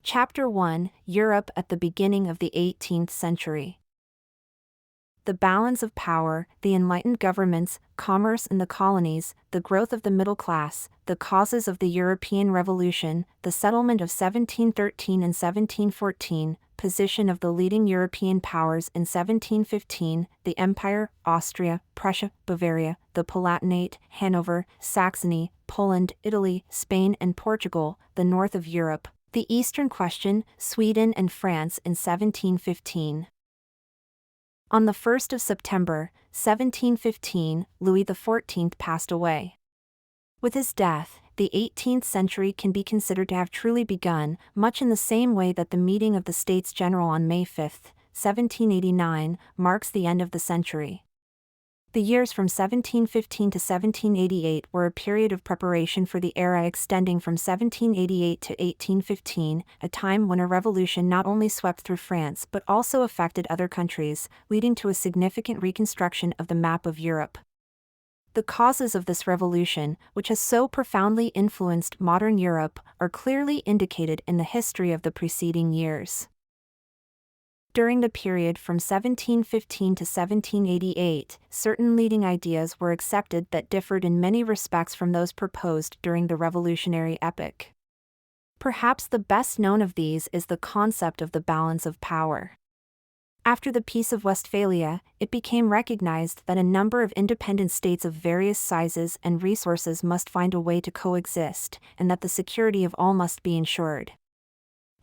Chapter 1: Europe at the beginning of the 18th century. The balance of power, the enlightened governments, commerce in the colonies, the growth of the middle class, the causes of the European Revolution, the settlement of 1713 and 1714, position of the leading European powers in 1715, the Empire, Austria, Prussia, Bavaria, the Palatinate, Hanover, Saxony, Poland, Italy, Spain and Portugal, the north of Europe, the Eastern Question, Sweden and France in 1715. On the 1st of September, 1715, Louis XIV passed away. With his death, the 18th century can be considered to have truly begun, much in the same way that the meeting of the States General on May 5, 1789, marks the end of the century. The years from 1715 to 1788 were a period of preparation for the era extending from 1788 to 1815, a time when a revolution not only swept through France but also affected other countries, leading to a significant reconstruction of the map of Europe. The causes of this revolution, which has so profoundly influenced modern Europe, are clearly indicated in the history of the preceding years. During the period from 1715 to 1788, certain leading ideas were accepted that differed in many respects from those proposed during the revolutionary epoch. Perhaps the best known of these is the concept of the balance of power. After the Peace of Westphalia, it became recognized that a number of independent states of various sizes and resources must find a way to coexist, and that the security of all must be ensured.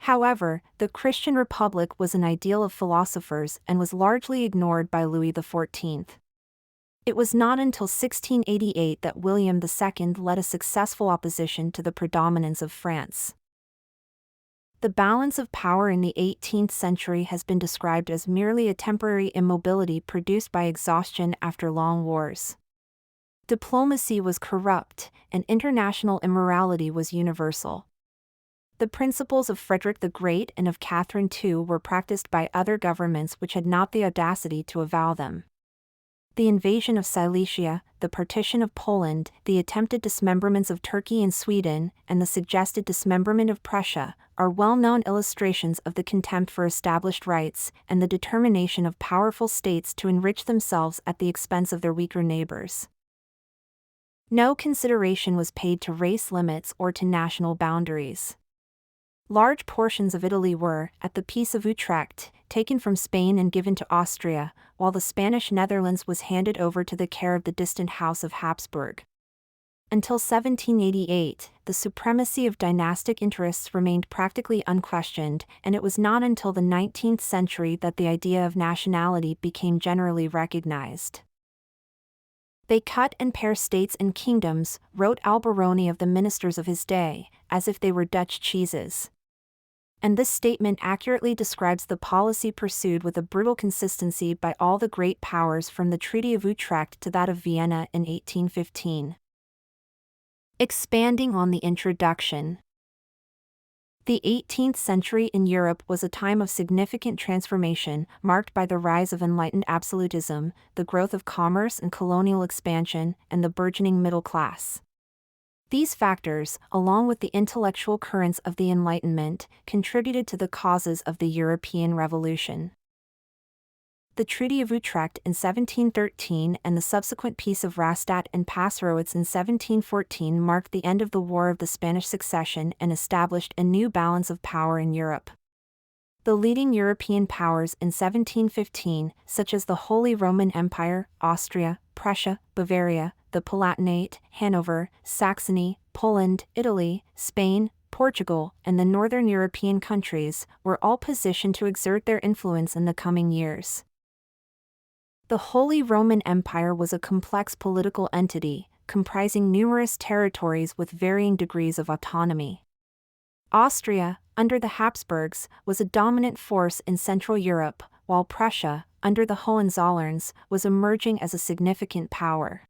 However, the Christian Republic was an ideal of philosophers and was largely ignored by Louis XIV. It was not until 1688 that William II led a successful opposition to the predominance of France. The balance of power in the 18th century has been described as merely a temporary immobility produced by exhaustion after long wars. Diplomacy was corrupt, and international immorality was universal. The principles of Frederick the Great and of Catherine II were practiced by other governments which had not the audacity to avow them. The invasion of Silesia, the partition of Poland, the attempted dismemberments of Turkey and Sweden, and the suggested dismemberment of Prussia, are well-known illustrations of the contempt for established rights and the determination of powerful states to enrich themselves at the expense of their weaker neighbors. No consideration was paid to race limits or to national boundaries. Large portions of Italy were, at the Peace of Utrecht, taken from Spain and given to Austria, while the Spanish Netherlands was handed over to the care of the distant House of Habsburg. Until 1788, the supremacy of dynastic interests remained practically unquestioned, and it was not until the 19th century that the idea of nationality became generally recognized. "They cut and pare states and kingdoms," wrote Alberoni of the ministers of his day, "as if they were Dutch cheeses." And this statement accurately describes the policy pursued with a brutal consistency by all the great powers from the Treaty of Utrecht to that of Vienna in 1815. Expanding on the introduction. The 18th century in Europe was a time of significant transformation, marked by the rise of enlightened absolutism, the growth of commerce and colonial expansion, and the burgeoning middle class. These factors, along with the intellectual currents of the Enlightenment, contributed to the causes of the European Revolution. The Treaty of Utrecht in 1713 and the subsequent Peace of Rastatt and Passarowitz in 1714 marked the end of the War of the Spanish Succession and established a new balance of power in Europe. The leading European powers in 1715, such as the Holy Roman Empire, Austria, Prussia, Bavaria, the Palatinate, Hanover, Saxony, Poland, Italy, Spain, Portugal, and the northern European countries, were all positioned to exert their influence in the coming years. The Holy Roman Empire was a complex political entity, comprising numerous territories with varying degrees of autonomy. Austria, under the Habsburgs, was a dominant force in Central Europe, while Prussia, under the Hohenzollerns, was emerging as a significant power.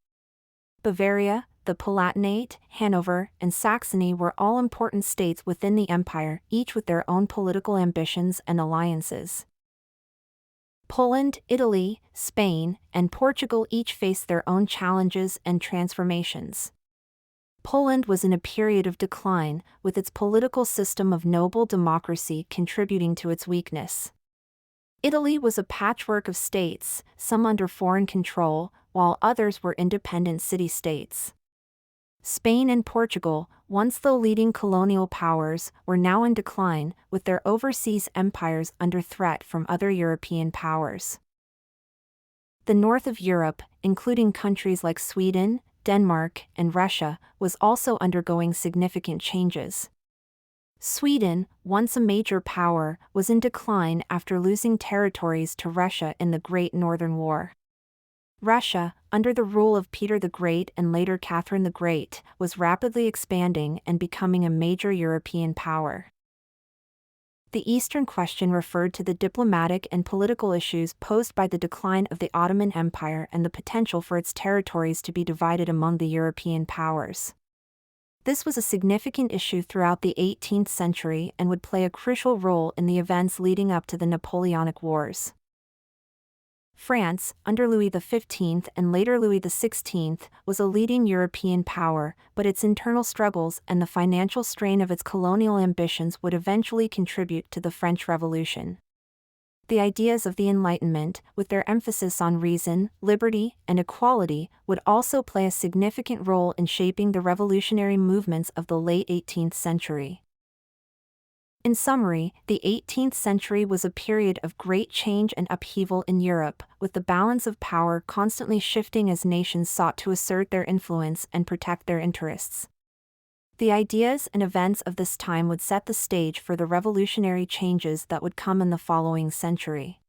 Bavaria, the Palatinate, Hanover, and Saxony were all important states within the empire, each with their own political ambitions and alliances. Poland, Italy, Spain, and Portugal each faced their own challenges and transformations. Poland was in a period of decline, with its political system of noble democracy contributing to its weakness. Italy was a patchwork of states, some under foreign control, while others were independent city-states. Spain and Portugal, once the leading colonial powers, were now in decline, with their overseas empires under threat from other European powers. The north of Europe, including countries like Sweden, Denmark, and Russia, was also undergoing significant changes. Sweden, once a major power, was in decline after losing territories to Russia in the Great Northern War. Russia, under the rule of Peter the Great and later Catherine the Great, was rapidly expanding and becoming a major European power. The Eastern question referred to the diplomatic and political issues posed by the decline of the Ottoman Empire and the potential for its territories to be divided among the European powers. This was a significant issue throughout the 18th century and would play a crucial role in the events leading up to the Napoleonic Wars. France, under Louis XV and later Louis XVI, was a leading European power, but its internal struggles and the financial strain of its colonial ambitions would eventually contribute to the French Revolution. The ideas of the Enlightenment, with their emphasis on reason, liberty, and equality, would also play a significant role in shaping the revolutionary movements of the late 18th century. In summary, the 18th century was a period of great change and upheaval in Europe, with the balance of power constantly shifting as nations sought to assert their influence and protect their interests. The ideas and events of this time would set the stage for the revolutionary changes that would come in the following century.